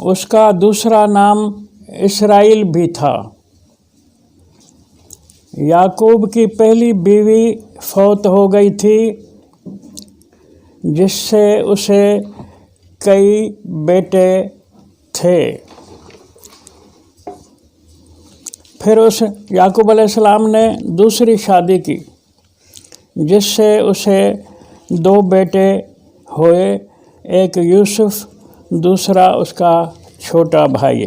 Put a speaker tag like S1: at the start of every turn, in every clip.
S1: اس کا دوسرا نام اسرائیل بھی تھا۔ یعقوب کی پہلی بیوی فوت ہو گئی تھی، جس سے اسے کئی بیٹے تھے۔ پھر اس یعقوب علیہ السلام نے دوسری شادی کی، جس سے اسے 2 بیٹے ہوئے، ایک یوسف، دوسرا اس کا چھوٹا بھائی۔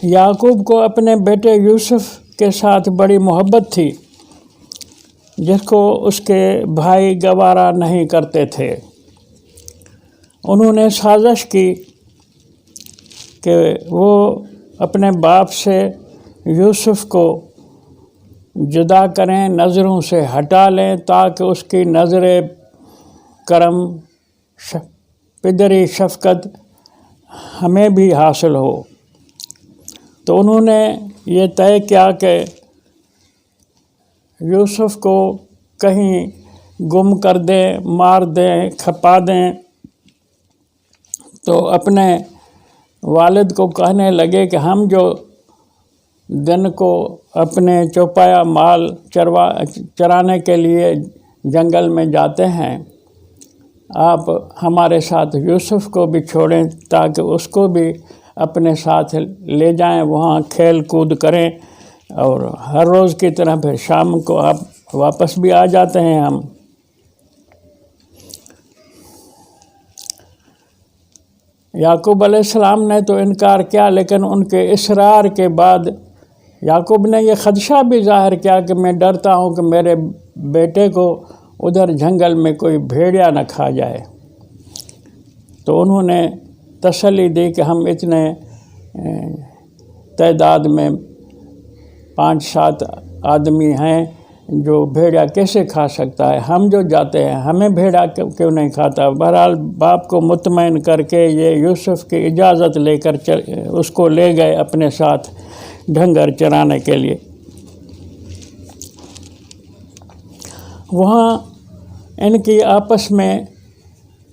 S1: یعقوب کو اپنے بیٹے یوسف کے ساتھ بڑی محبت تھی، جس کو اس کے بھائی گوارا نہیں کرتے تھے۔ انہوں نے سازش کی کہ وہ اپنے باپ سے یوسف کو جدا کریں، نظروں سے ہٹا لیں، تاکہ اس کی نظر کرم، پدری شفقت ہمیں بھی حاصل ہو۔ تو انہوں نے یہ طے کیا کہ یوسف کو کہیں گم کر دیں، مار دیں، کھپا دیں۔ تو اپنے والد کو کہنے لگے کہ ہم جو دن کو اپنے چوپایا مال چرانے کے لیے جنگل میں جاتے ہیں، آپ ہمارے ساتھ یوسف کو بھی چھوڑیں، تاکہ اس کو بھی اپنے ساتھ لے جائیں، وہاں کھیل کود کریں، اور ہر روز کی طرح پھر شام کو آپ واپس بھی آ جاتے ہیں ہم۔ یعقوب علیہ السلام نے تو انکار کیا، لیکن ان کے اصرار کے بعد یعقوب نے یہ خدشہ بھی ظاہر کیا کہ میں ڈرتا ہوں کہ میرے بیٹے کو ادھر جنگل میں کوئی بھیڑیا نہ کھا جائے۔ تو انہوں نے تسلی دی کہ ہم اتنے تعداد میں 5-7 آدمی ہیں، جو بھیڑیا کیسے کھا سکتا ہے، ہم جو جاتے ہیں ہمیں بھیڑیا کیوں نہیں کھاتا۔ بہرحال باپ کو مطمئن کر کے یہ یوسف کی اجازت لے کر اس کو لے گئے اپنے ساتھ ڈھنگر چرانے کے لیے۔ وہاں ان کی آپس میں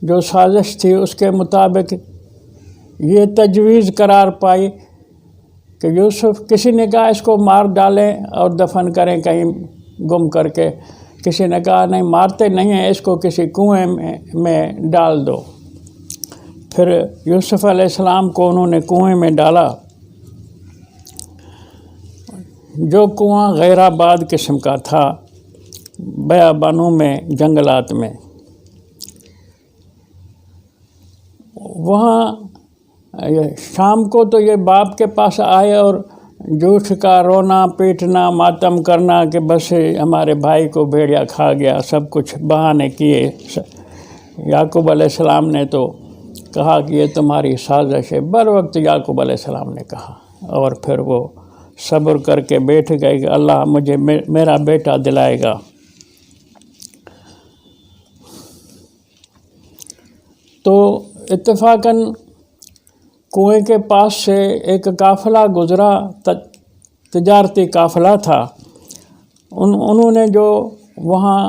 S1: جو سازش تھی، اس کے مطابق یہ تجویز قرار پائی کہ یوسف، کسی نے کہا اس کو مار ڈالیں اور دفن کریں کہیں گم کر کے، کسی نے کہا نہیں، مارتے نہیں ہیں، اس کو کسی کنویں میں ڈال دو۔ پھر یوسف علیہ السلام کو انہوں نے کنویں میں ڈالا، جو کنواں غیر آباد قسم کا تھا، بیابانوں میں، جنگلات میں۔ وہاں شام کو تو یہ باپ کے پاس آئے اور جھوٹ کا رونا پیٹنا، ماتم کرنا کہ بس ہمارے بھائی کو بھیڑیا کھا گیا، سب کچھ بہانے کیے۔ یعقوب علیہ السلام نے تو کہا کہ یہ تمہاری سازش ہے، بر وقت یعقوب علیہ السلام نے کہا، اور پھر وہ صبر کر کے بیٹھ گئے کہ اللہ مجھے میرا بیٹا دلائے گا۔ تو اتفاقاً کنویں کے پاس سے ایک قافلہ گزرا، تجارتی قافلہ تھا۔ انہوں نے جو وہاں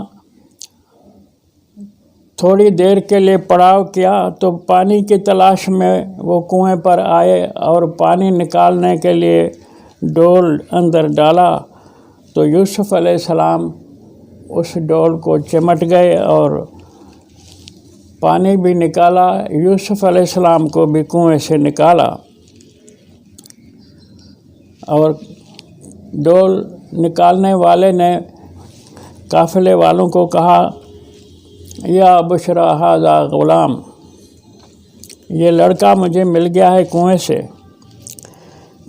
S1: تھوڑی دیر کے لیے پڑاؤ کیا، تو پانی کی تلاش میں وہ کنویں پر آئے اور پانی نکالنے کے لیے ڈول اندر ڈالا، تو یوسف علیہ السلام اس ڈول کو چمٹ گئے اور پانی بھی نکالا، یوسف علیہ السلام کو بھی کنویں سے نکالا، اور ڈول نکالنے والے نے قافلے والوں کو کہا، یا بشرا ھذا غلام، یہ لڑکا مجھے مل گیا ہے کنویں سے۔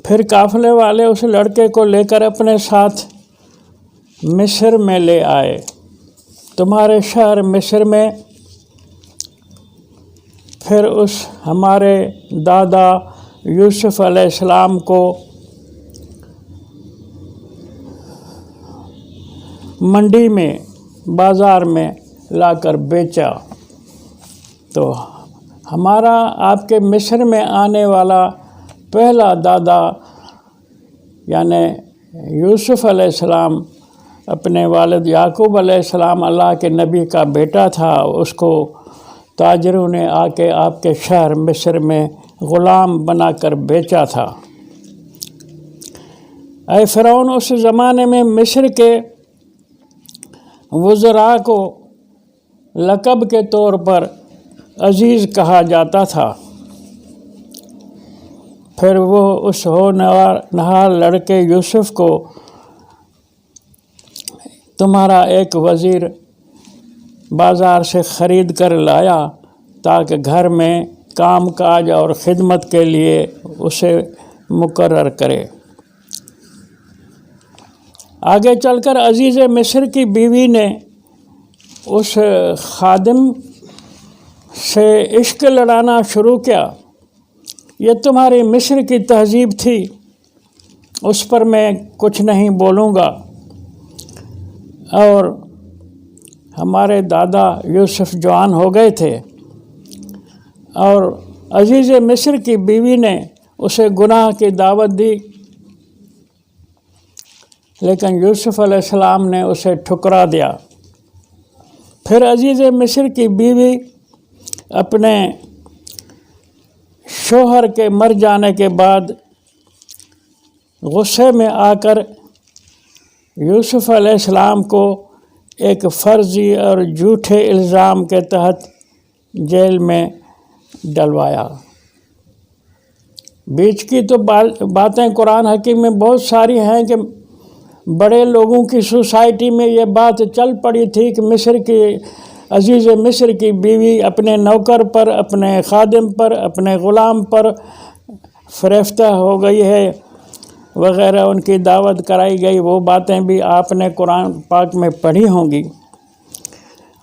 S1: پھر قافلے والے اس لڑکے کو لے کر اپنے ساتھ مصر میں لے آئے۔ تمہارے شہر مصر میں پھر اس ہمارے دادا یوسف علیہ السلام کو منڈی میں، بازار میں لا کر بیچا۔ تو ہمارا آپ کے مصر میں آنے والا پہلا دادا یعنی یوسف علیہ السلام اپنے والد یعقوب علیہ السلام اللہ کے نبی کا بیٹا تھا، اس کو تاجروں نے آ کے آپ کے شہر مصر میں غلام بنا کر بیچا تھا۔ اے فرعون، اس زمانے میں مصر کے وزراء کو لقب کے طور پر عزیز کہا جاتا تھا۔ پھر وہ اس ہونہار لڑکے یوسف کو تمہارا ایک وزیر بازار سے خرید کر لایا تاکہ گھر میں کام کاج اور خدمت کے لیے اسے مقرر کرے۔ آگے چل کر عزیز مصر کی بیوی نے اس خادم سے عشق لڑانا شروع کیا۔ یہ تمہاری مصر کی تہذیب تھی، اس پر میں کچھ نہیں بولوں گا۔ اور ہمارے دادا یوسف جوان ہو گئے تھے اور عزیز مصر کی بیوی نے اسے گناہ کی دعوت دی، لیکن یوسف علیہ السلام نے اسے ٹھکرا دیا۔ پھر عزیز مصر کی بیوی اپنے شوہر کے مر جانے کے بعد غصے میں آ کر یوسف علیہ السلام کو ایک فرضی اور جھوٹے الزام کے تحت جیل میں ڈلوایا۔ بیچ کی تو باتیں قرآن حکیم میں بہت ساری ہیں کہ بڑے لوگوں کی سوسائٹی میں یہ بات چل پڑی تھی کہ مصر کی عزیز مصر کی بیوی اپنے نوکر پر، اپنے خادم پر، اپنے غلام پر فریفتہ ہو گئی ہے وغیرہ، ان کی دعوت کرائی گئی۔ وہ باتیں بھی آپ نے قرآن پاک میں پڑھی ہوں گی۔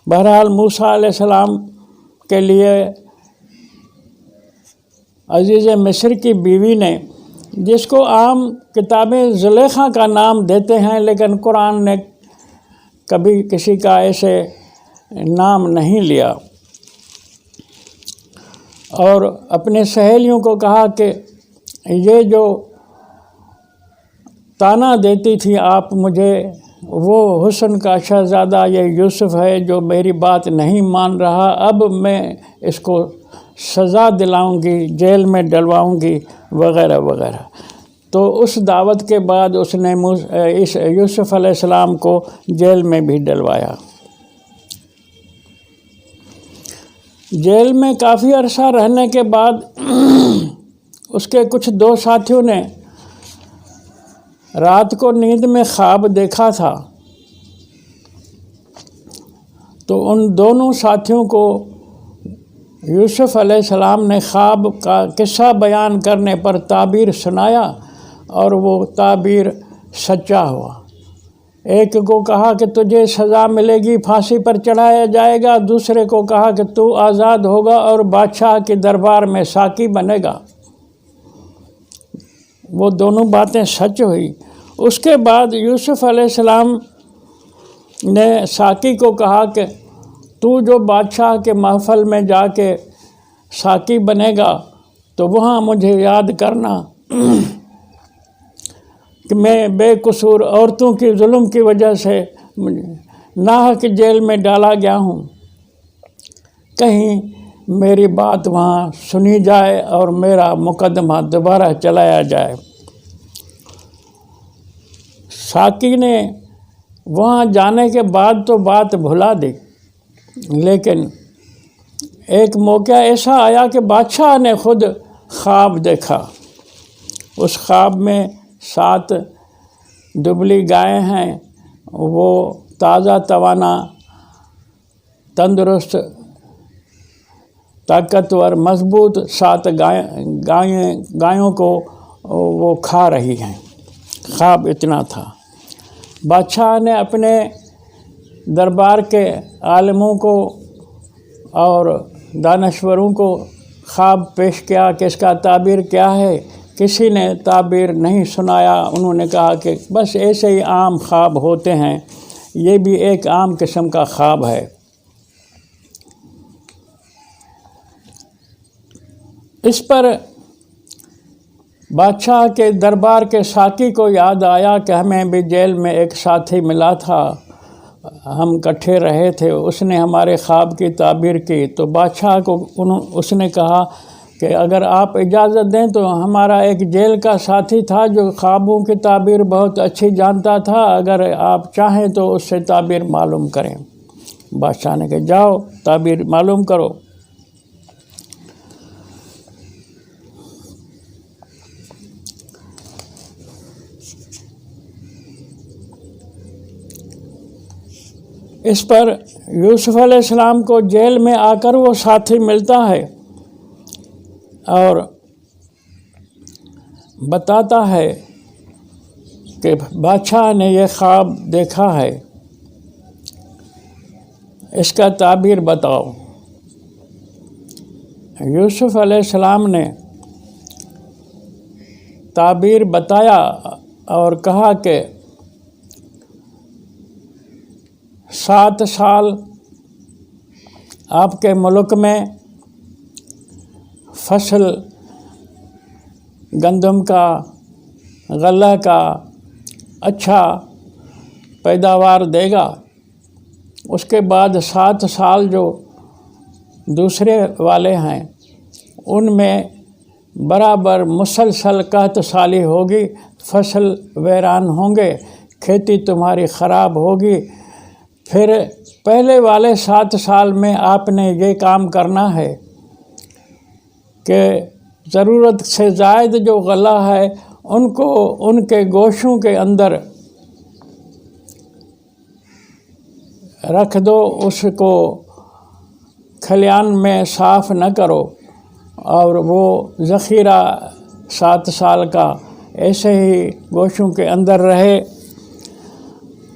S1: بہرحال موسیٰ علیہ السلام کے لیے عزیز مصر کی بیوی نے، جس کو عام کتابیں زلیخا کا نام دیتے ہیں، لیکن قرآن نے کبھی کسی کا ایسے نام نہیں لیا، اور اپنے سہیلیوں کو کہا کہ یہ جو تانا دیتی تھی آپ مجھے، وہ حسن کا شہزادہ یہ یوسف ہے جو میری بات نہیں مان رہا، اب میں اس کو سزا دلاؤں گی، جیل میں ڈلواؤں گی وغیرہ وغیرہ۔ تو اس دعوت کے بعد اس نے یوسف علیہ السلام کو جیل میں بھی ڈلوایا۔ جیل میں کافی عرصہ رہنے کے بعد اس کے کچھ دو ساتھیوں نے رات کو نیند میں خواب دیکھا تھا، تو ان دونوں ساتھیوں کو یوسف علیہ السلام نے خواب کا قصہ بیان کرنے پر تعبیر سنایا، اور وہ تعبیر سچا ہوا۔ ایک کو کہا کہ تجھے سزا ملے گی، پھانسی پر چڑھایا جائے گا، دوسرے کو کہا کہ تو آزاد ہوگا اور بادشاہ کے دربار میں ساقی بنے گا۔ وہ دونوں باتیں سچ ہوئی۔ اس کے بعد یوسف علیہ السلام نے ساقی کو کہا کہ تو جو بادشاہ کے محفل میں جا کے ساقی بنے گا تو وہاں مجھے یاد کرنا کہ میں بے قصور عورتوں کی ظلم کی وجہ سے ناحق جیل میں ڈالا گیا ہوں، کہیں میری بات وہاں سنی جائے اور میرا مقدمہ دوبارہ چلایا جائے۔ ساقی نے وہاں جانے کے بعد تو بات بھلا دی، لیکن ایک موقع ایسا آیا کہ بادشاہ نے خود خواب دیکھا۔ اس خواب میں 7 دبلی گائیں ہیں، وہ تازہ توانا، تندرست، طاقتور، مضبوط 7 گایوں کو وہ کھا رہی ہیں۔ خواب اتنا تھا۔ بادشاہ نے اپنے دربار کے عالموں کو اور دانشوروں کو خواب پیش کیا کہ اس کا تعبیر کیا ہے، کسی نے تعبیر نہیں سنایا۔ انہوں نے کہا کہ بس ایسے ہی عام خواب ہوتے ہیں، یہ بھی ایک عام قسم کا خواب ہے۔ اس پر بادشاہ کے دربار کے ساقی کو یاد آیا کہ ہمیں بھی جیل میں ایک ساتھی ملا تھا ہم کٹھے رہے تھے، اس نے ہمارے خواب کی تعبیر کی۔ تو بادشاہ کو اس نے کہا کہ اگر آپ اجازت دیں تو ہمارا ایک جیل کا ساتھی تھا جو خوابوں کی تعبیر بہت اچھی جانتا تھا، اگر آپ چاہیں تو اس سے تعبیر معلوم کریں۔ بادشاہ نے کہا جاؤ تعبیر معلوم کرو۔ اس پر یوسف علیہ السلام کو جیل میں آ کر وہ ساتھی ملتا ہے اور بتاتا ہے کہ بادشاہ نے یہ خواب دیکھا ہے، اس کا تعبیر بتاؤ۔ یوسف علیہ السلام نے تعبیر بتایا اور کہا کہ 7 سال آپ کے ملک میں فصل گندم کا، غلہ کا اچھا پیداوار دے گا۔ اس کے بعد 7 سال جو دوسرے والے ہیں ان میں برابر مسلسل قحط سالی ہوگی، فصل ویران ہوں گے، کھیتی تمہاری خراب ہوگی۔ پھر پہلے والے 7 سال میں آپ نے یہ کام کرنا ہے کہ ضرورت سے زائد جو غلہ ہے ان کو ان کے گوشوں کے اندر رکھ دو، اس کو کھلیان میں صاف نہ کرو، اور وہ ذخیرہ 7 سال کا ایسے ہی گوشوں کے اندر رہے۔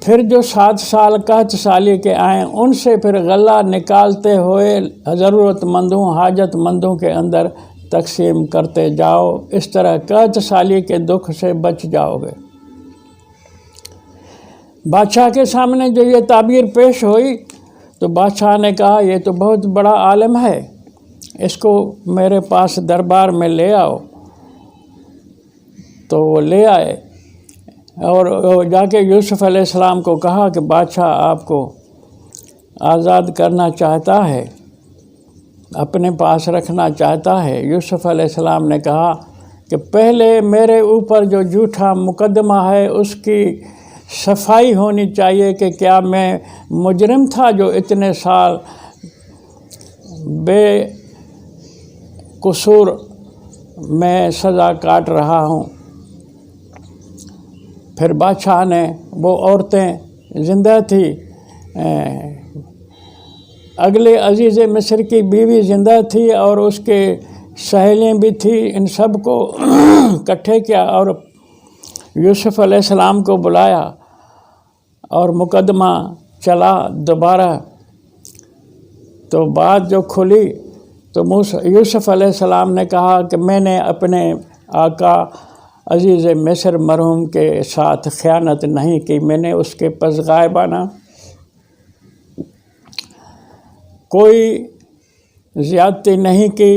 S1: پھر جو 7 سال قحط سالی کے آئیں ان سے پھر غلہ نکالتے ہوئے ضرورت مندوں، حاجت مندوں کے اندر تقسیم کرتے جاؤ، اس طرح قحط سالی کے دکھ سے بچ جاؤ گے۔ بادشاہ کے سامنے جو یہ تعبیر پیش ہوئی تو بادشاہ نے کہا یہ تو بہت بڑا عالم ہے، اس کو میرے پاس دربار میں لے آؤ۔ تو وہ لے آئے اور جا کے یوسف علیہ السلام کو کہا کہ بادشاہ آپ کو آزاد کرنا چاہتا ہے، اپنے پاس رکھنا چاہتا ہے۔ یوسف علیہ السلام نے کہا کہ پہلے میرے اوپر جو جھوٹا مقدمہ ہے اس کی صفائی ہونی چاہیے کہ کیا میں مجرم تھا جو اتنے سال بے قصور میں سزا کاٹ رہا ہوں۔ پھر بادشاہ نے، وہ عورتیں زندہ تھی، اگلے عزیز مصر کی بیوی زندہ تھی اور اس کے سہیلیاں بھی تھیں، ان سب کو اکٹھے کیا اور یوسف علیہ السلام کو بلایا اور مقدمہ چلا دوبارہ۔ تو بات جو کھلی تو یوسف علیہ السلام نے کہا کہ میں نے اپنے آقا عزیز مصر مرحوم کے ساتھ خیانت نہیں کی، میں نے اس کے پس غائبانہ کوئی زیادتی نہیں کی۔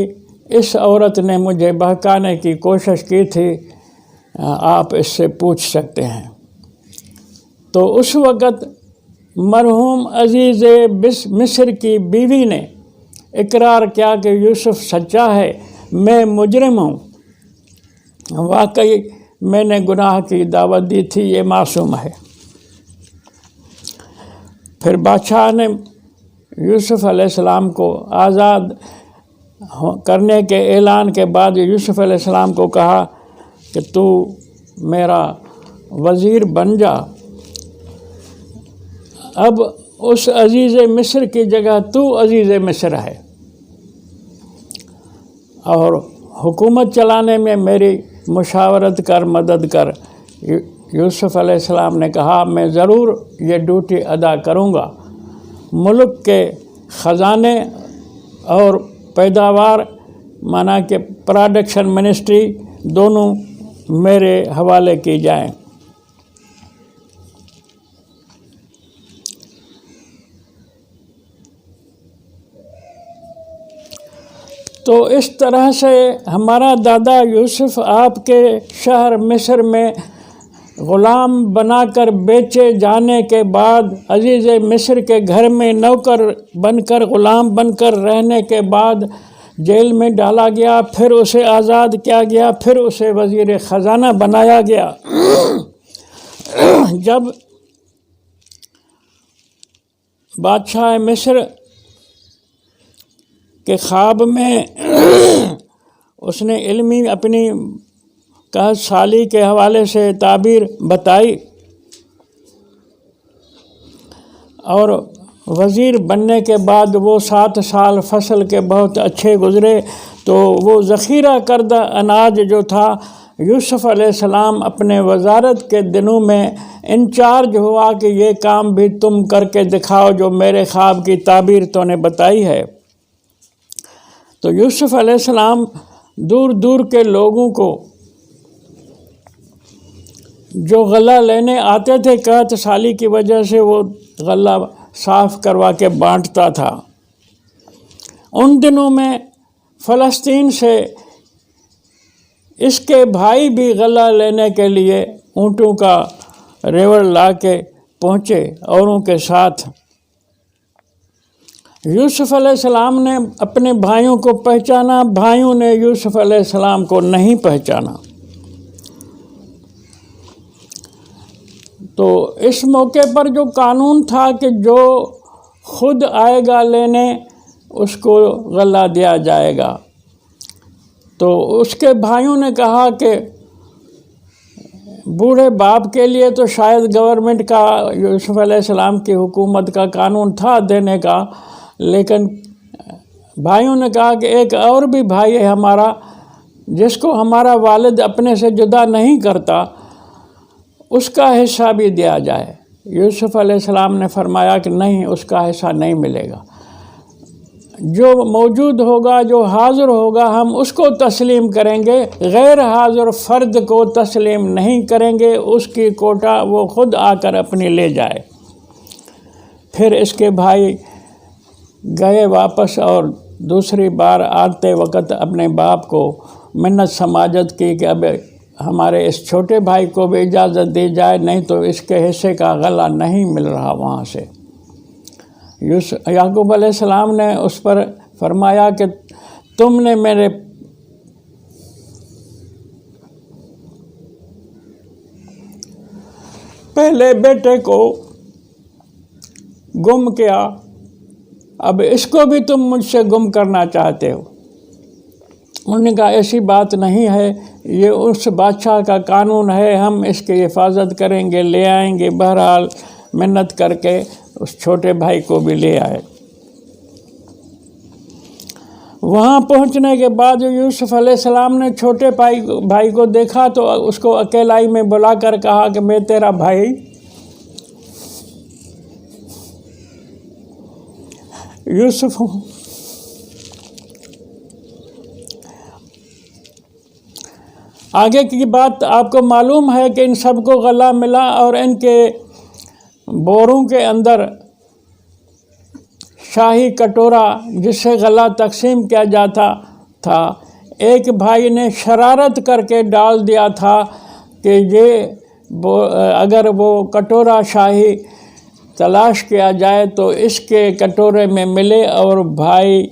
S1: اس عورت نے مجھے بہکانے کی کوشش کی تھی، آپ اس سے پوچھ سکتے ہیں۔ تو اس وقت مرحوم عزیز مصر کی بیوی نے اقرار کیا کہ یوسف سچا ہے، میں مجرم ہوں، واقعی میں نے گناہ کی دعوت دی تھی، یہ معصوم ہے۔ پھر بادشاہ نے یوسف علیہ السلام کو آزاد کرنے کے اعلان کے بعد یوسف علیہ السلام کو کہا کہ تو میرا وزیر بن جا، اب اس عزیز مصر کی جگہ تو عزیز مصر ہے، اور حکومت چلانے میں میری مشاورت کر، مدد کر۔ یوسف علیہ السلام نے کہا میں ضرور یہ ڈیوٹی ادا کروں گا، ملک کے خزانے اور پیداوار مانا کہ پروڈکشن منسٹری دونوں میرے حوالے کی جائیں۔ تو اس طرح سے ہمارا دادا یوسف آپ کے شہر مصر میں غلام بنا کر بیچے جانے کے بعد عزیز مصر کے گھر میں نوکر بن کر غلام بن کر رہنے کے بعد جیل میں ڈالا گیا، پھر اسے آزاد کیا گیا، پھر اسے وزیر خزانہ بنایا گیا۔ جب بادشاہ مصر کے خواب میں اس نے علمی اپنی قحط سالی کے حوالے سے تعبیر بتائی اور وزیر بننے کے بعد وہ 7 سال فصل کے بہت اچھے گزرے، تو وہ ذخیرہ کردہ اناج جو تھا یوسف علیہ السلام اپنے وزارت کے دنوں میں انچارج ہوا کہ یہ کام بھی تم کر کے دکھاؤ جو میرے خواب کی تعبیر تو نے بتائی ہے۔ تو یوسف علیہ السلام دور دور کے لوگوں کو جو غلہ لینے آتے تھے قحط سالی کی وجہ سے، وہ غلہ صاف کروا کے بانٹتا تھا۔ ان دنوں میں فلسطین سے اس کے بھائی بھی غلہ لینے کے لیے اونٹوں کا ریوڑ لا کے پہنچے اوروں کے ساتھ۔ یوسف علیہ السلام نے اپنے بھائیوں کو پہچانا، بھائیوں نے یوسف علیہ السلام کو نہیں پہچانا۔ تو اس موقع پر جو قانون تھا کہ جو خود آئے گا لینے اس کو غلہ دیا جائے گا، تو اس کے بھائیوں نے کہا کہ بوڑھے باپ کے لیے تو شاید گورنمنٹ کا، یوسف علیہ السلام کی حکومت کا قانون تھا دینے کا، لیکن بھائیوں نے کہا کہ ایک اور بھی بھائی ہے ہمارا جس کو ہمارا والد اپنے سے جدا نہیں کرتا، اس کا حصہ بھی دیا جائے۔ یوسف علیہ السلام نے فرمایا کہ نہیں، اس کا حصہ نہیں ملے گا، جو موجود ہوگا، جو حاضر ہوگا ہم اس کو تسلیم کریں گے، غیر حاضر فرد کو تسلیم نہیں کریں گے، اس کی کوٹا وہ خود آ کر اپنی لے جائے۔ پھر اس کے بھائی گئے واپس اور دوسری بار آتے وقت اپنے باپ کو منت سماجت کی کہ اب ہمارے اس چھوٹے بھائی کو بھی اجازت دی جائے، نہیں تو اس کے حصے کا غلہ نہیں مل رہا وہاں سے۔ یعقوب علیہ السلام نے اس پر فرمایا کہ تم نے میرے پہلے بیٹے کو گم کیا، اب اس کو بھی تم مجھ سے گم کرنا چاہتے ہو۔ انہوں نے کہا ایسی بات نہیں ہے، یہ اس بادشاہ کا قانون ہے، ہم اس کی حفاظت کریں گے، لے آئیں گے۔ بہرحال منت کر کے اس چھوٹے بھائی کو بھی لے آئے۔ وہاں پہنچنے کے بعد یوسف علیہ السلام نے چھوٹے بھائی کو دیکھا تو اس کو اکیلائی میں بلا کر کہا کہ میں تیرا بھائی یوسف ہوں۔ آگے کی بات آپ کو معلوم ہے کہ ان سب کو غلہ ملا اور ان کے بوروں کے اندر شاہی کٹورا جس سے غلہ تقسیم کیا جاتا تھا، ایک بھائی نے شرارت کر کے ڈال دیا تھا کہ یہ اگر وہ کٹورا شاہی تلاش کیا جائے تو اس کے کٹورے میں ملے اور بھائی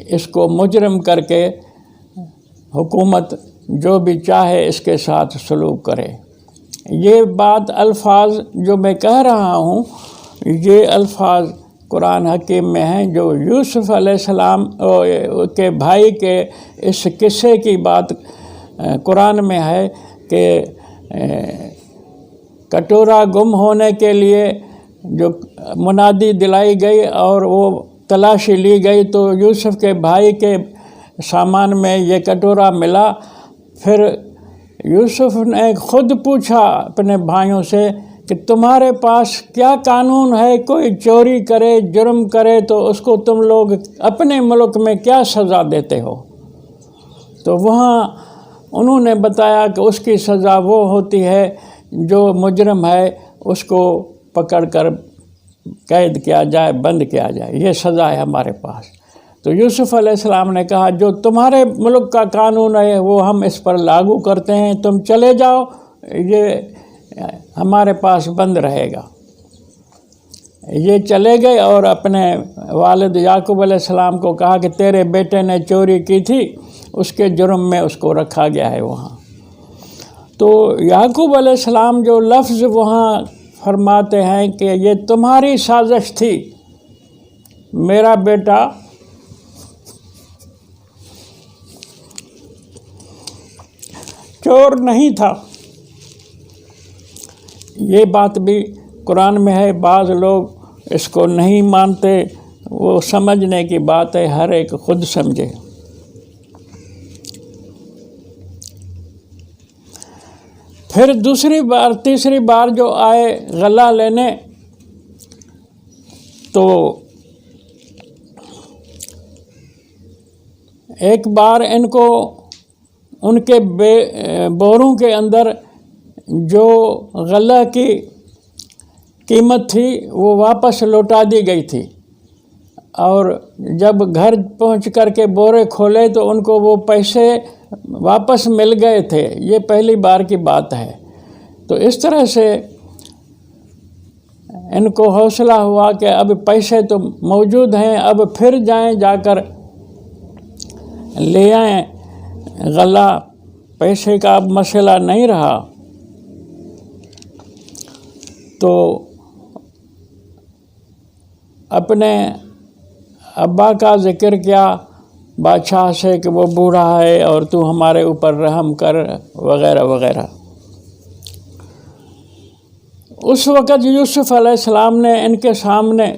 S1: اس کو مجرم کر کے حکومت جو بھی چاہے اس کے ساتھ سلوک کرے۔ یہ بات الفاظ جو میں کہہ رہا ہوں، یہ الفاظ قرآن حکیم میں ہیں جو یوسف علیہ السلام کے بھائی کے اس قصے کی بات قرآن میں ہے کہ کٹورا گم ہونے کے لیے جو منادی دلائی گئی اور وہ تلاشی لی گئی تو یوسف کے بھائی کے سامان میں یہ کٹورا ملا۔ پھر یوسف نے خود پوچھا اپنے بھائیوں سے کہ تمہارے پاس کیا قانون ہے، کوئی چوری کرے، جرم کرے تو اس کو تم لوگ اپنے ملک میں کیا سزا دیتے ہو؟ تو وہاں انہوں نے بتایا کہ اس کی سزا وہ ہوتی ہے جو مجرم ہے اس کو پکڑ کر قید کیا جائے، بند کیا جائے، یہ سزا ہے ہمارے پاس۔ تو یوسف علیہ السلام نے کہا جو تمہارے ملک کا قانون ہے وہ ہم اس پر لاگو کرتے ہیں، تم چلے جاؤ، یہ ہمارے پاس بند رہے گا۔ یہ چلے گئے اور اپنے والد یعقوب علیہ السلام کو کہا کہ تیرے بیٹے نے چوری کی تھی، اس کے جرم میں اس کو رکھا گیا ہے وہاں۔ تو یعقوب علیہ السلام جو لفظ وہاں فرماتے ہیں کہ یہ تمہاری سازش تھی، میرا بیٹا چور نہیں تھا، یہ بات بھی قرآن میں ہے۔ بعض لوگ اس کو نہیں مانتے، وہ سمجھنے کی بات ہے، ہر ایک خود سمجھے۔ پھر تیسری بار جو آئے غلہ لینے، تو ایک بار ان کو ان کے بوروں کے اندر جو غلہ کی قیمت تھی وہ واپس لوٹا دی گئی تھی، اور جب گھر پہنچ کر کے بورے کھولے تو ان کو وہ پیسے واپس مل گئے تھے۔ یہ پہلی بار کی بات ہے۔ تو اس طرح سے ان کو حوصلہ ہوا کہ اب پیسے تو موجود ہیں، اب پھر جائیں، جا کر لے آئیں غلہ، پیسے کا اب مسئلہ نہیں رہا۔ تو اپنے ابا کا ذکر کیا بادشاہ سے کہ وہ بوڑھا ہے اور تو ہمارے اوپر رحم کر، وغیرہ وغیرہ۔ اس وقت یوسف علیہ السلام نے ان کے سامنے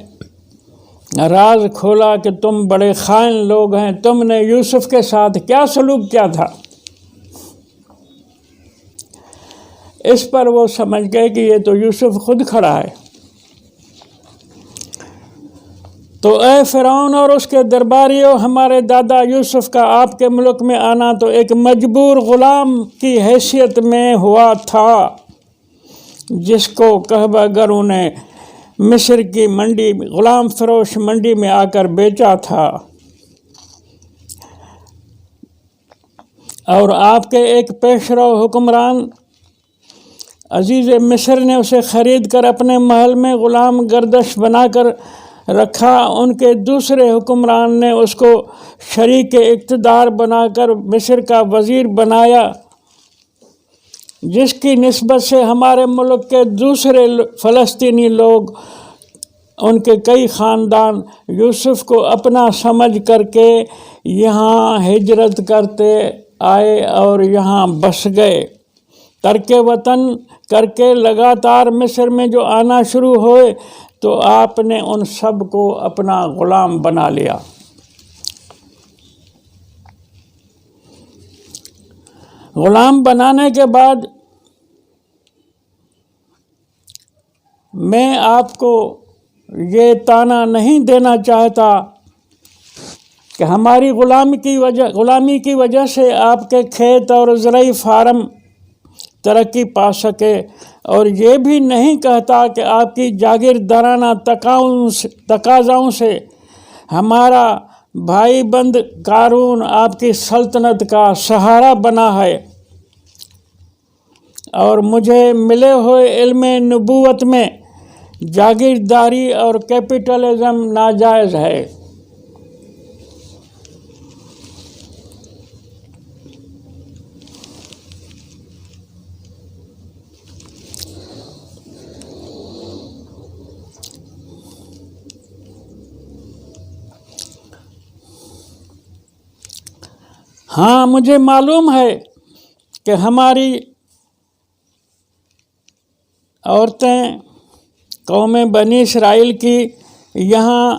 S1: راز کھولا کہ تم بڑے خائن لوگ ہیں، تم نے یوسف کے ساتھ کیا سلوک کیا تھا۔ اس پر وہ سمجھ گئے کہ یہ تو یوسف خود کھڑا ہے۔ تو اے فرعون اور اس کے درباریوں، ہمارے دادا یوسف کا آپ کے ملک میں آنا تو ایک مجبور غلام کی حیثیت میں ہوا تھا، جس کو کہبہ گروں نے مصر کی منڈی، غلام فروش منڈی میں آ کر بیچا تھا، اور آپ کے ایک پیشرو حکمران عزیز مصر نے اسے خرید کر اپنے محل میں غلام گردش بنا کر رکھا۔ ان کے دوسرے حکمران نے اس کو شریک اقتدار بنا کر مصر کا وزیر بنایا، جس کی نسبت سے ہمارے ملک کے دوسرے فلسطینی لوگ، ان کے کئی خاندان یوسف کو اپنا سمجھ کر کے یہاں ہجرت کرتے آئے اور یہاں بس گئے۔ ترک وطن کر کے لگاتار مصر میں جو آنا شروع ہوئے تو آپ نے ان سب کو اپنا غلام بنا لیا۔ غلام بنانے کے بعد میں آپ کو یہ طعنہ نہیں دینا چاہتا کہ ہماری غلامی کی وجہ سے آپ کے کھیت اور زرعی فارم ترقی پا سکے، اور یہ بھی نہیں کہتا کہ آپ کی جاگیردارانہ تقاضاؤں سے ہمارا بھائی بند قارون آپ کی سلطنت کا سہارا بنا ہے، اور مجھے ملے ہوئے علم نبوت میں جاگیرداری اور کیپٹلزم ناجائز ہے۔ ہاں، مجھے معلوم ہے کہ ہماری عورتیں قوم بنی اسرائیل کی یہاں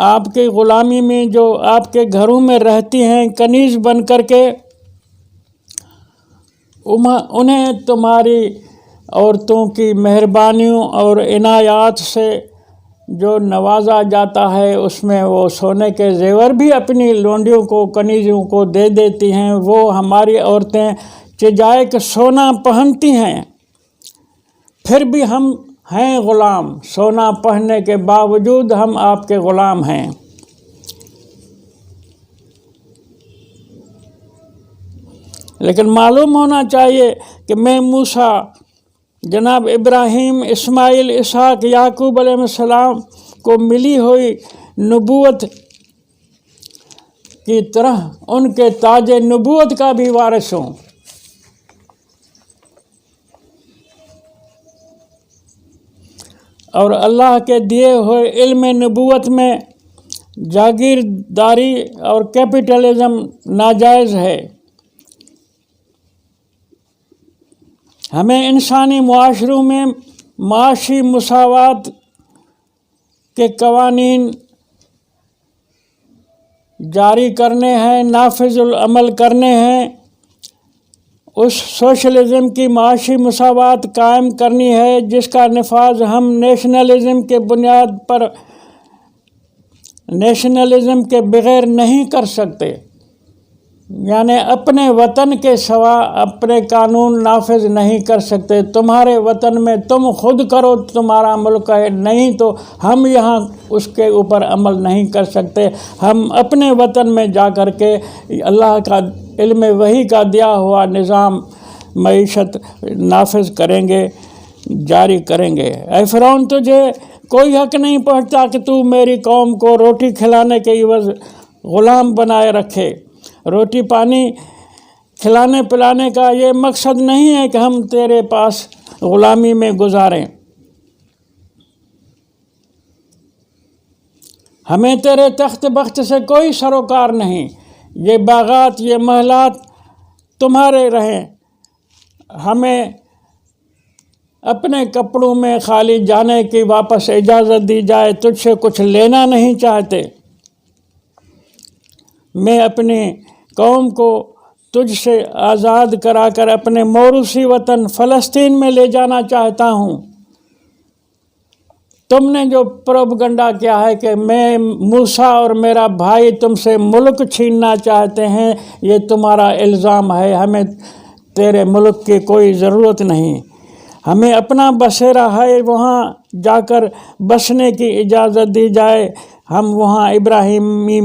S1: آپ کی غلامی میں جو آپ کے گھروں میں رہتی ہیں کنیز بن کر کے، انہیں تمہاری عورتوں کی مہربانیوں اور عنایات سے جو نوازا جاتا ہے، اس میں وہ سونے کے زیور بھی اپنی لونڈیوں کو، کنیزوں کو دے دیتی ہیں۔ وہ ہماری عورتیں چجائے سونا پہنتی ہیں، پھر بھی ہم ہیں غلام، سونا پہننے کے باوجود ہم آپ کے غلام ہیں۔ لیکن معلوم ہونا چاہیے کہ میں موسیٰ جناب ابراہیم، اسماعیل، اسحاق، یعقوب علیہ السلام کو ملی ہوئی نبوت کی طرح ان کے تاج نبوت کا بھی وارث ہوں۔ اور اللہ کے دیے ہوئے علم نبوت میں جاگیرداری اور کیپٹلزم ناجائز ہے۔ ہمیں انسانی معاشروں میں معاشی مساوات کے قوانین جاری کرنے ہیں، نافذ العمل کرنے ہیں۔ اس سوشلزم کی معاشی مساوات قائم کرنی ہے جس کا نفاذ ہم نیشنلزم کے بنیاد پر نیشنلزم کے بغیر نہیں کر سکتے، یعنی اپنے وطن کے سوا اپنے قانون نافذ نہیں کر سکتے۔ تمہارے وطن میں تم خود کرو، تمہارا ملک ہے، نہیں تو ہم یہاں اس کے اوپر عمل نہیں کر سکتے۔ ہم اپنے وطن میں جا کر کے اللہ کا علم وحی کا دیا ہوا نظام معیشت نافذ کریں گے، جاری کریں گے۔ اے فرعون، تجھے کوئی حق نہیں پہنچتا کہ تو میری قوم کو روٹی کھلانے کے عوض غلام بنائے رکھے۔ روٹی پانی کھلانے پلانے کا یہ مقصد نہیں ہے کہ ہم تیرے پاس غلامی میں گزاریں۔ ہمیں تیرے تخت بخت سے کوئی سروکار نہیں۔ یہ باغات، یہ محلات تمہارے رہیں۔ ہمیں اپنے کپڑوں میں خالی جانے کی واپس اجازت دی جائے، تجھ سے کچھ لینا نہیں چاہتے۔ میں اپنی قوم کو تجھ سے آزاد کرا کر اپنے موروثی وطن فلسطین میں لے جانا چاہتا ہوں۔ تم نے جو پروپگنڈا کیا ہے کہ میں موسیٰ اور میرا بھائی تم سے ملک چھیننا چاہتے ہیں، یہ تمہارا الزام ہے۔ ہمیں تیرے ملک کی کوئی ضرورت نہیں۔ ہمیں اپنا بسیرا ہے، وہاں جا کر بسنے کی اجازت دی جائے۔ ہم وہاں ابراہیمی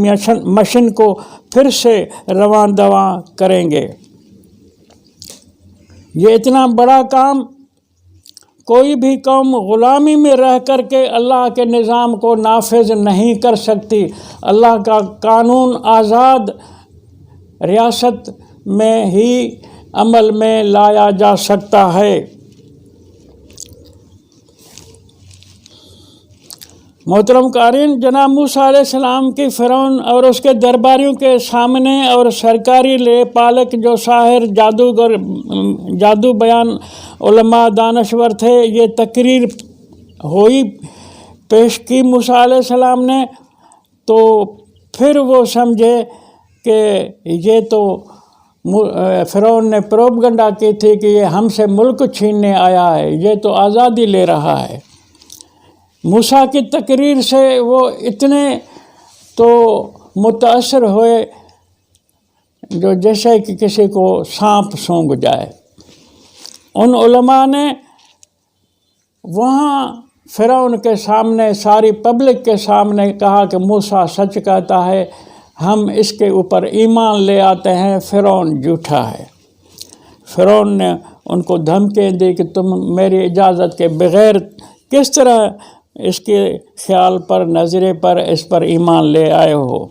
S1: مشن کو پھر سے رواں دواں کریں گے۔ یہ اتنا بڑا کام کوئی بھی قوم غلامی میں رہ کر کے اللہ کے نظام کو نافذ نہیں کر سکتی۔ اللہ کا قانون آزاد ریاست میں ہی عمل میں لایا جا سکتا ہے۔ محترم قارئین، جناب موسیٰ علیہ السلام کی فرعون اور اس کے درباریوں کے سامنے اور سرکاری لے پالک جو ساحر، جادوگر، جادو بیان علماء، دانشور تھے، یہ تقریر ہوئی، پیش کی موسیٰ علیہ السلام نے، تو پھر وہ سمجھے کہ یہ تو فرعون نے پروپگنڈا کی تھی کہ یہ ہم سے ملک چھیننے آیا ہے، یہ تو آزادی لے رہا ہے۔ موسیٰ کی تقریر سے وہ اتنے تو متاثر ہوئے جو جیسے کہ کسی کو سانپ سونگھ جائے۔ ان علماء نے وہاں فرعون کے سامنے، ساری پبلک کے سامنے کہا کہ موسیٰ سچ کہتا ہے، ہم اس کے اوپر ایمان لے آتے ہیں، فرعون جھوٹا ہے۔ فرعون نے ان کو دھمکیں دی کہ تم میری اجازت کے بغیر کس طرح اس کے خیال پر، نظریے پر، اس پر ایمان لے آئے ہو۔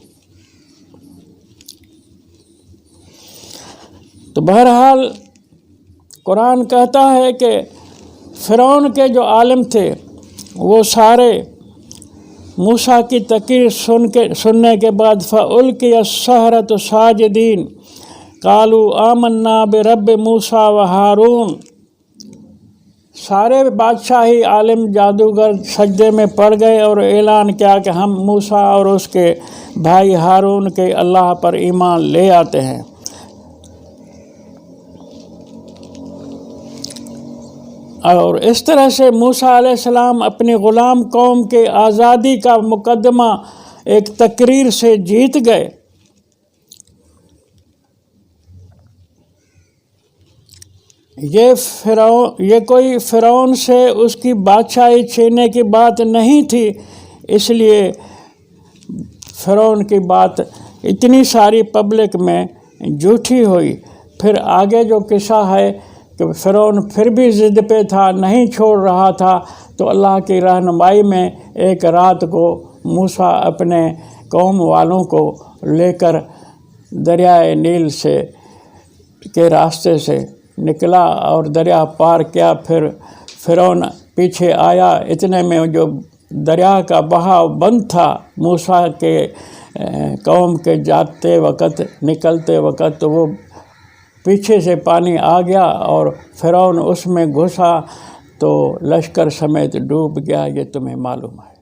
S1: تو بہرحال قرآن کہتا ہے کہ فرعون کے جو عالم تھے وہ سارے موسیٰ کی تقریر سننے کے بعد فَأُلْقِيَ السَّحَرَةُ سَاجِدِينَ قَالُوا آمَنَّا بِرَبِّ مُوسَىٰ وَهَارُونَ، سارے بادشاہی عالم جادوگر سجدے میں پڑ گئے اور اعلان کیا کہ ہم موسیٰ اور اس کے بھائی ہارون کے اللہ پر ایمان لے آتے ہیں۔ اور اس طرح سے موسیٰ علیہ السلام اپنی غلام قوم کے آزادی کا مقدمہ ایک تقریر سے جیت گئے۔ یہ کوئی فرعون سے اس کی بادشاہی چھیننے کی بات نہیں تھی، اس لیے فرعون کی بات اتنی ساری پبلک میں جھوٹی ہوئی۔ پھر آگے جو قصہ ہے کہ فرعون پھر بھی ضد پہ تھا، نہیں چھوڑ رہا تھا، تو اللہ کی رہنمائی میں ایک رات کو موسیٰ اپنے قوم والوں کو لے کر دریائے نیل کے راستے سے نکلا اور دریا پار کیا۔ پھر فرعون پیچھے آیا، اتنے میں جو دریا کا بہاؤ بند تھا، موسیٰ کے قوم کے جاتے وقت نکلتے وقت وہ پیچھے سے پانی آ گیا اور فرعون اس میں گھسا تو لشکر سمیت ڈوب گیا۔ یہ تمہیں معلوم ہے۔